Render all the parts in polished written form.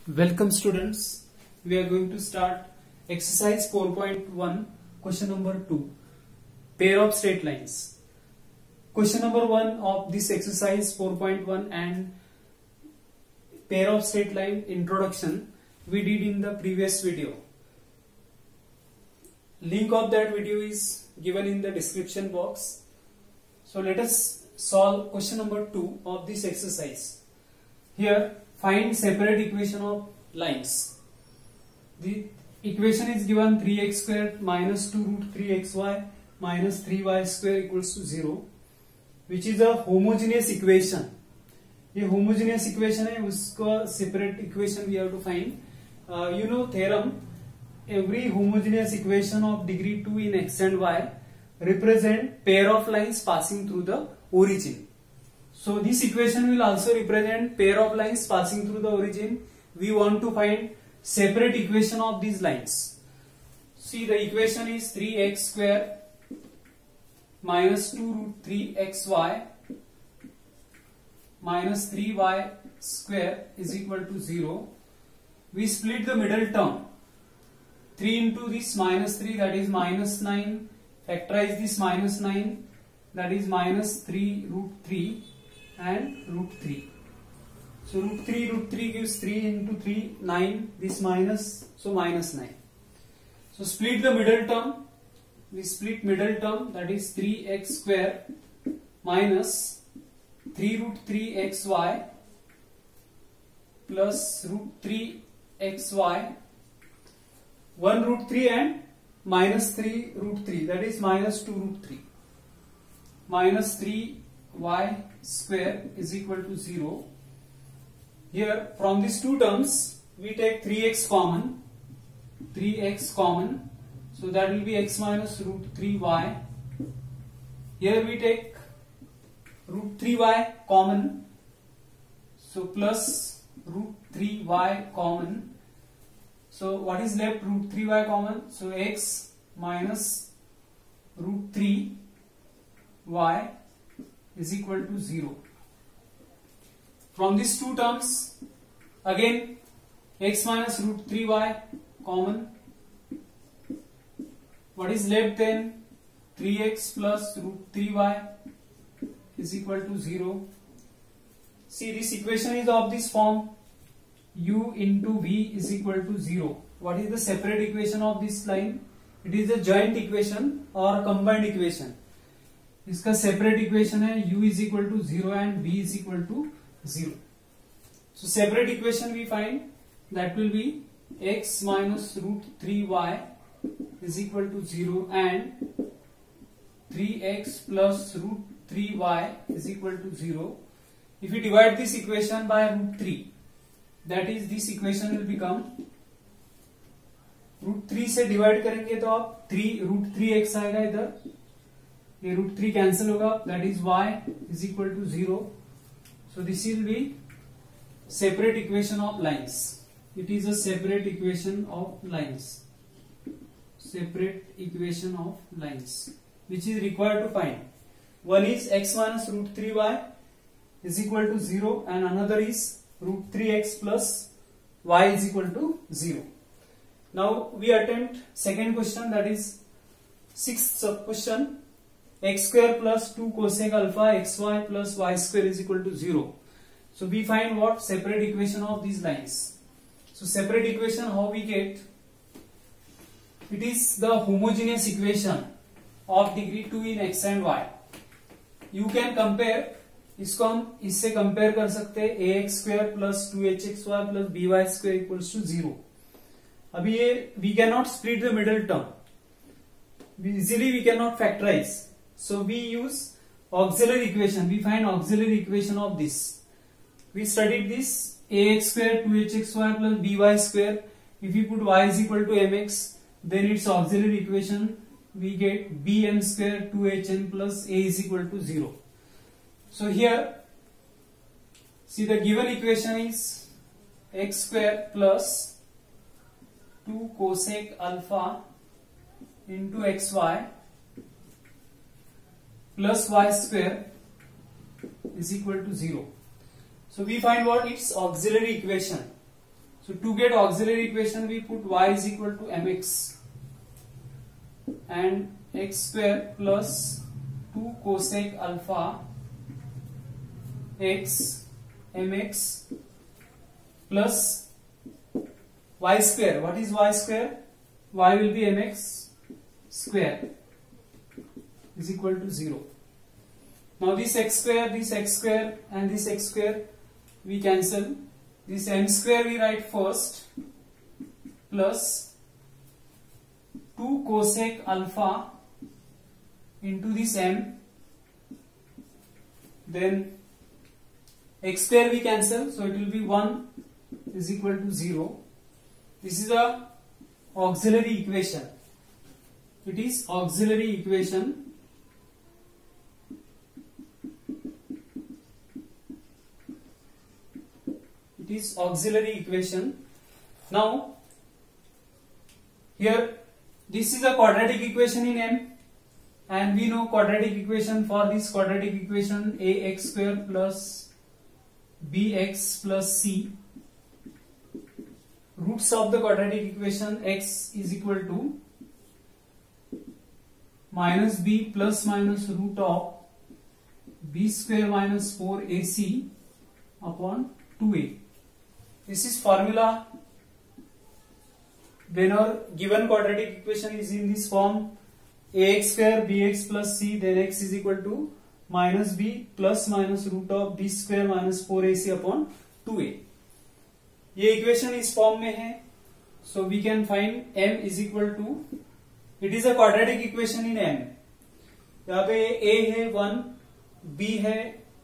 Welcome students, we are going to start exercise 4.1 question number 2, pair of straight lines. Question number 1 of this exercise 4.1 and pair of straight line introduction we did in the previous video. Link of that video is given in the description box. So let us solve question number 2 of this exercise. Here find separate equation of lines. The equation is given 3x squared minus 2 root 3xy minus 3y square equals to 0, which is a homogeneous equation. ये homogeneous equation है, उसका separate equation we have to find. You know theorem, every homogeneous equation of degree 2 in x and y represent pair of lines passing through the origin. So this equation will also represent pair of lines passing through the origin. We want to find separate equation of these lines. See, the equation is 3x square minus 2 root 3xy minus 3y square is equal to 0. We split the middle term. 3 into this minus 3, that is minus 9. Factorize this minus 9, that is minus 3 root 3 and root 3. So root 3 gives 3 into 3, 9, this minus, so minus 9. So split the middle term. We split middle term, that is 3x square minus 3 root 3xy plus root 3xy, 1 root 3 and minus 3 root 3, that is minus 2 root 3, minus 3y square is equal to 0. Here from these two terms we take 3x common, so that will be x minus root 3y. Here we take root 3y common, so plus root 3y common. So what is left? Root 3y common, so x minus root 3y is equal to 0. From these two terms, again x minus root 3y common. What is left then? 3x plus root 3y is equal to 0. See, this equation is of this form, u into v is equal to 0. What is the separate equation of this line? It is a joint equation or combined equation. इसका separate equation है u is equal to 0 and v is equal to 0. So separate equation we find, that will be x minus root 3y is equal to 0 and 3x plus root 3y is equal to 0. If we divide this equation by root 3, that is this equation will become, root 3 से divide करेंगे तो आप 3 root 3x आएगा इधर, ये root 3 cancel होगा, that is y is equal to 0. So this will be separate equation of lines. It is a separate equation of lines. Separate equation of lines, which is required to find. One is x minus root 3y is equal to 0 and another is root 3x plus y is equal to 0. Now we attempt second question, that is sixth sub question. X square plus 2 cosec alpha xy plus y square is equal to 0. So we find what? Separate equation of these lines. So separate equation how we get? It is the homogeneous equation of degree 2 in x and y. You can compare, इसको हम इससे compare कर सकते हैं, ax square plus 2hxy plus by square equals to 0. अभी ये we cannot split the middle term. Easily we cannot factorize. So we use auxiliary equation. We find auxiliary equation of this. We studied this ax square 2hxy plus by square. If we put y is equal to mx, then its auxiliary equation we get bm square 2hn plus a is equal to 0. So here, see, the given equation is x square plus 2 cosec alpha into xy plus y square is equal to 0. So we find what? Its auxiliary equation. So to get auxiliary equation, we put y is equal to mx and x square plus 2 cosec alpha x mx plus y square. What is y square? Y will be mx square is equal to 0. Now this x square and this x square we cancel. This m square we write first plus 2 cosec alpha into this m, then x square we cancel, so it will be 1 is equal to 0. This is a auxiliary equation. It is auxiliary equation. It is auxiliary equation. Now here this is a quadratic equation in M, and we know quadratic equation. For this quadratic equation, ax square plus bx plus c, roots of the quadratic equation, x is equal to minus b plus minus root of b square minus 4ac upon 2a. This is formula when our given quadratic equation is in this form: ax square bx plus c, then x is equal to minus b plus minus root of b square minus 4ac upon 2a. ये equation इस form में है, so we can find m is equal to, it is a quadratic equation in m. यहाँ पे a है 1, b है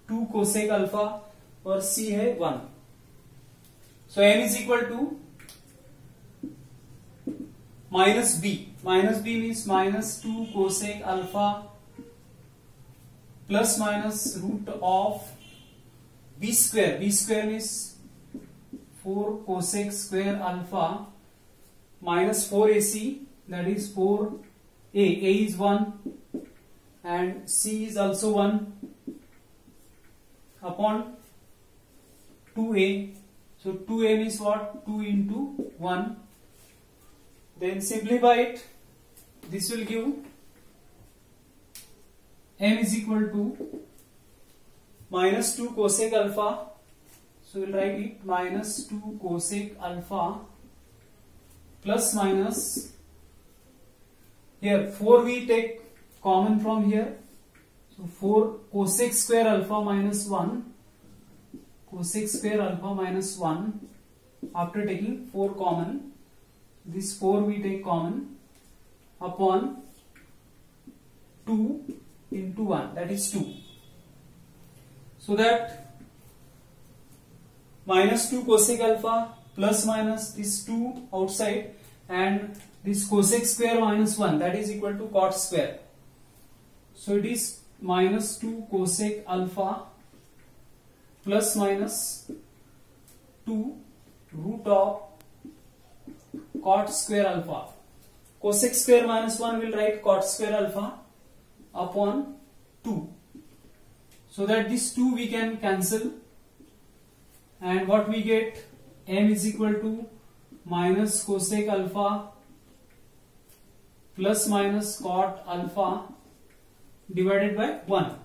2 cosec alpha और c है 1. So m is equal to minus b. Minus b means minus 2 cosec alpha plus minus root of b square. B square means 4 cosec square alpha minus 4ac, that is 4a. A is 1 and c is also 1 upon 2a. So 2a means what? 2 into 1. Then simplify it. This will give m is equal to minus 2 cosec alpha. So we'll write it minus 2 cosec alpha plus minus, here 4 we take common from here. So 4 cosec square alpha minus 1. Cosec square alpha minus 1. After taking 4 common, this 4 we take common upon 2 into 1, that is 2. So that minus 2 cosec alpha plus minus this 2 outside and this cosec square minus 1, that is equal to cot square. So it is minus 2 cosec alpha plus minus 2 root of cot square alpha. Cosec square minus 1 will write cot square alpha upon 2. So that this 2 we can cancel, and what we get, m is equal to minus cosec alpha plus minus cot alpha divided by 1.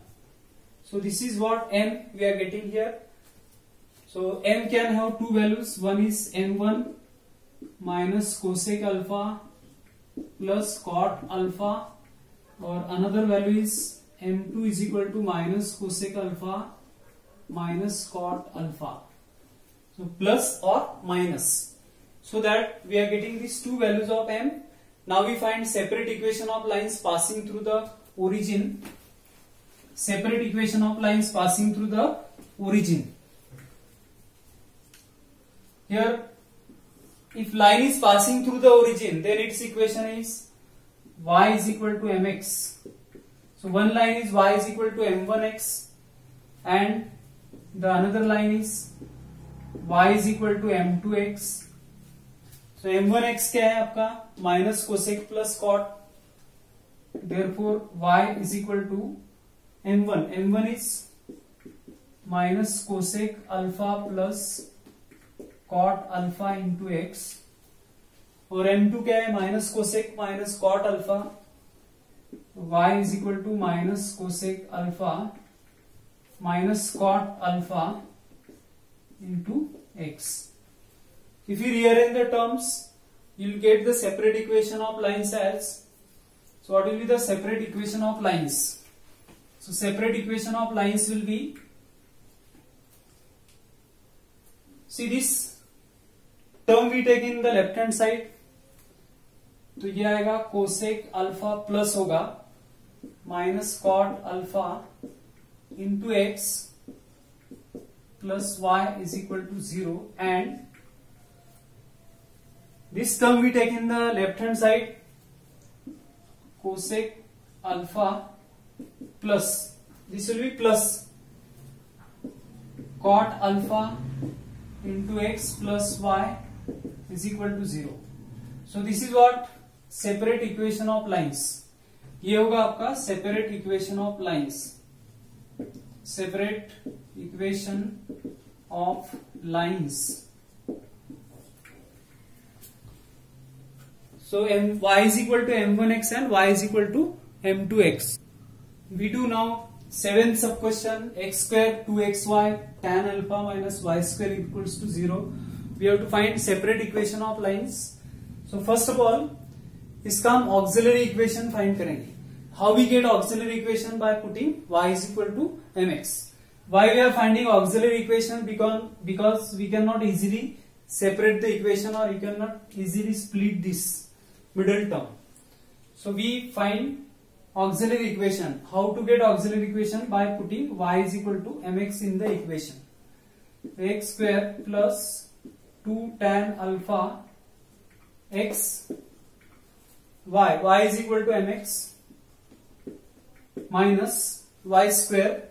So this is what m we are getting here. So m can have two values. One is m1 minus cosec alpha plus cot alpha, or another value is m2 is equal to minus cosec alpha minus cot alpha. So plus or minus. So that we are getting these two values of m. Now we find separate equation of lines passing through the origin. Separate equation of lines passing through the origin. Here, if line is passing through the origin, then its equation is y is equal to mx. So one line is y is equal to m1x, and the another line is y is equal to m2x. So m1x क्या है आपका? Minus cosec plus cot. Therefore y is equal to m1. m1 is minus cosec alpha plus cot alpha into x, और m2 क्या है, minus cosec minus cot alpha, y is equal to minus cosec alpha minus cot alpha into x. If you rearrange the terms, you will get the separate equation of lines as, so what will be the separate equation of lines? So separate equation of lines will be, see this term we take in the left hand side, तो ये आएगा cosec alpha plus होगा minus cot alpha into x plus y is equal to 0, and this term we take in the left hand side, cosec alpha plus, this will be plus cot alpha into x plus y is equal to 0. So this is what separate equation of lines, ये होगा आपका separate equation of lines, separate equation of lines. So y is equal to m1x and y is equal to m2x. We do now seventh sub question, x square 2xy tan alpha minus y square equals to 0. We have to find separate equation of lines. So first of all इसका हम auxiliary equation find करेंगे. How we get auxiliary equation? By putting y is equal to mx. Why we are finding auxiliary equation? Because we cannot easily separate the equation, or you cannot easily split this middle term. So we find auxiliary equation. How to get auxiliary equation? By putting y is equal to mx in the equation. X square plus 2 tan alpha x y is equal to mx minus y square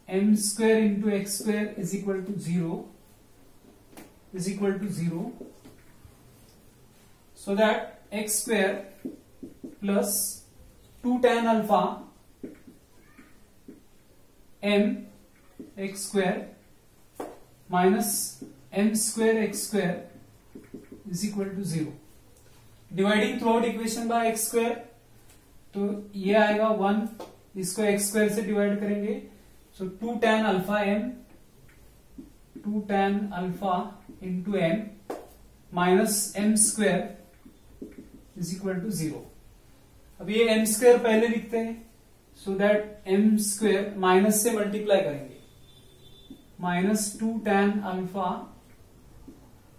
m square into x square is equal to 0, so that x square plus 2 tan alpha m x square minus m square x square is equal to 0. Dividing throughout equation by x square, तो ये आएगा 1, इसको x square से divide करेंगे, so 2 tan alpha into m minus m square is equal to 0. अब ये m square पहले लिखते हैं, so that m square minus से मल्टीप्लाई करेंगे, minus 2 tan alpha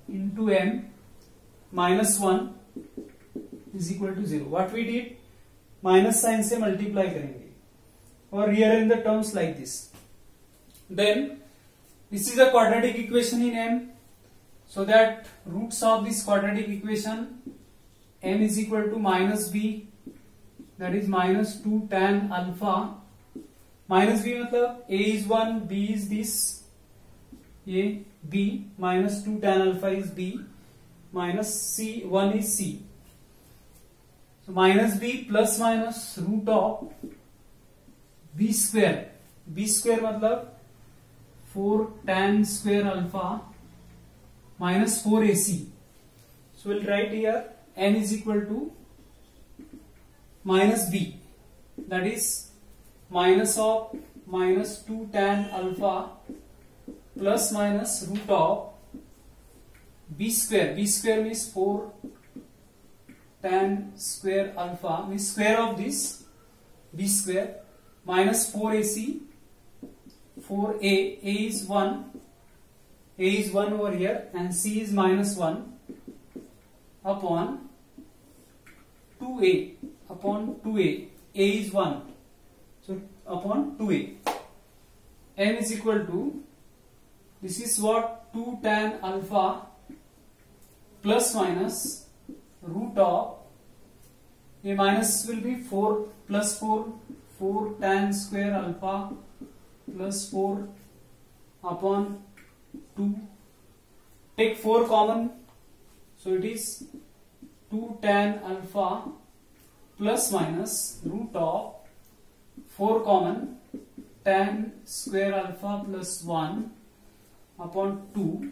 into m minus 1 is equal to 0. What we did, minus sine से multiply करेंगे और rearrange the terms like this. Then this is a quadratic equation in m, so that roots of this quadratic equation m is equal to minus b, that is minus 2 tan alpha, minus b मतलब a is 1, b is this, ये b minus 2 tan alpha is b, minus c 1 is c. So minus b plus minus root of b square. b square मतलब 4 tan square alpha minus 4ac. So we'll write here n is equal to minus b, that is minus of minus 2 tan alpha plus minus root of b square. b square means 4 tan square alpha, means square of this b square, minus 4ac, 4a, a is 1 over here, and c is minus 1 upon 2a, a is 1, so upon 2a. n is equal to, this is what, 2 tan alpha plus minus root of, a minus will be 4 plus 4 tan square alpha plus 4 upon 2. Take 4 common, so it is 2 tan alpha plus minus root of 4 common tan square alpha plus 1 upon 2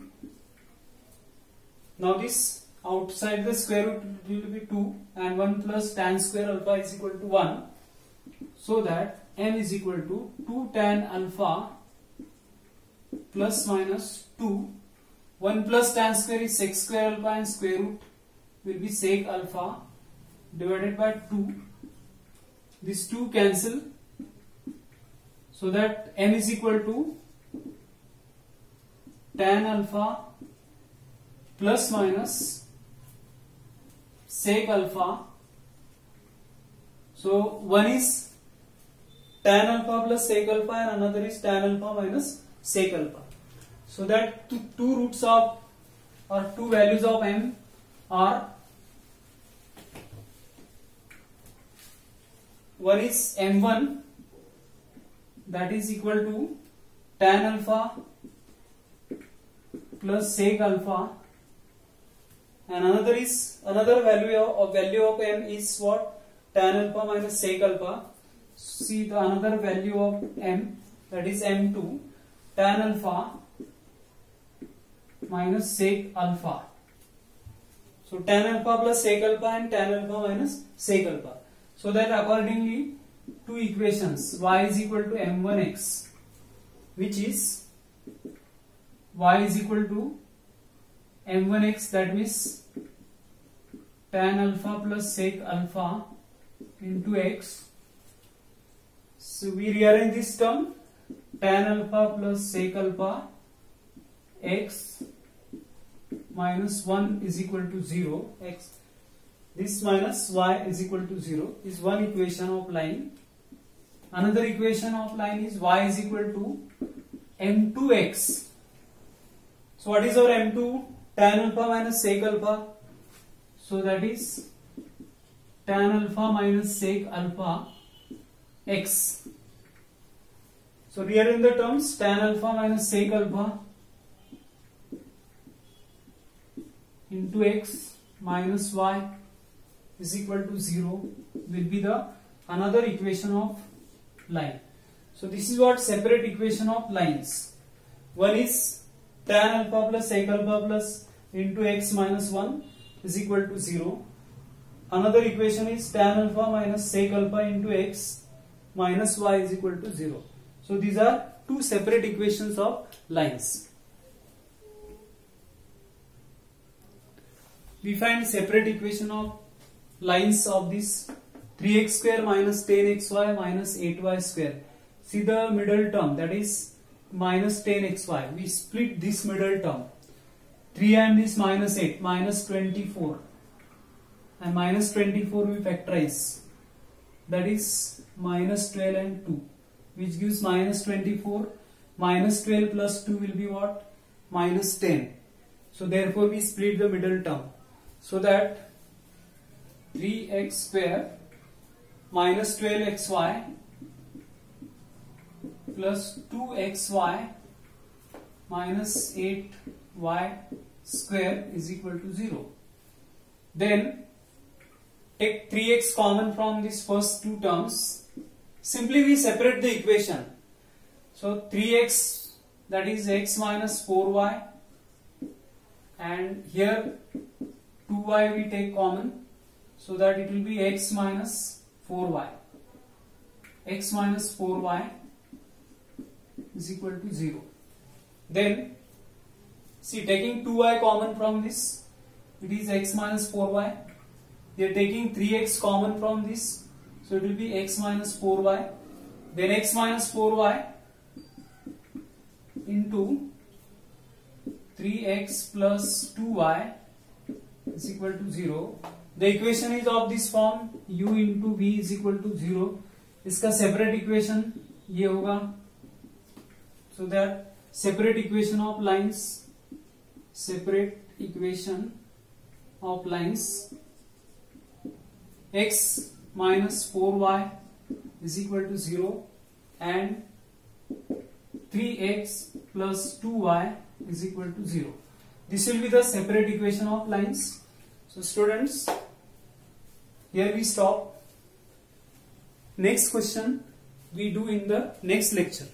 Now this outside the square root will be 2 and 1 plus tan square alpha is equal to 1. So that m is equal to 2 tan alpha plus minus 2. 1 plus tan square is sec square alpha and square root will be sec alpha divided by 2. These 2 cancel. So that m is equal to tan alpha plus minus sec alpha. So one is tan alpha plus sec alpha and another is tan alpha minus sec alpha. So that two roots of or two values of m are, one is m1 that is equal to tan alpha plus sec alpha, and another value of m is what? Tan alpha minus sec alpha. See the another value of m, that is m2, tan alpha minus sec alpha. So tan alpha plus sec alpha and tan alpha minus sec alpha. So that accordingly two equations, y is equal to m1x, which is y is equal to m1x, that means tan alpha plus sec alpha into x. So we rearrange this term, tan alpha plus sec alpha x minus 1 is equal to 0, x, this minus y is equal to 0 is one equation of line. Another equation of line is y is equal to m2x. So what is our m2? Tan alpha minus sec alpha. So that is tan alpha minus sec alpha x. So rearrange the terms, tan alpha minus sec alpha into x minus y is equal to 0 will be the another equation of line. So this is what separate equation of lines. One is tan alpha plus sec alpha plus into x minus 1 is equal to 0. Another equation is tan alpha minus sec alpha into x minus y is equal to 0. So these are two separate equations of lines. We find separate equation of lines of this 3x square minus 10xy minus 8y square. See the middle term, that is minus 10xy. We split this middle term. 3 and this minus 8, minus 24. And minus 24 we factorize. That is minus 12 and 2. Which gives minus 24. Minus 12 plus 2 will be what? Minus 10. So therefore we split the middle term. So that 3x square minus 12xy plus 2xy minus 8y square is equal to 0. Then take 3x common from these first two terms. Simply we separate the equation. So 3x, that is x minus 4y, and here 2y we take common, so that it will be x minus 4y. X minus 4y is equal to 0. Then see, taking 2y common from this, it is x minus 4y. We are taking 3x common from this, so it will be x minus 4y. Then x minus 4y into 3x plus 2y is equal to 0. The equation is of this form, u into v is equal to 0. इसका separate equation ये होगा. So that separate equation of lines, x minus 4y is equal to 0 and 3x plus 2y is equal to 0. This will be the separate equation of lines. So students, here we stop. Next question we do in the next lecture.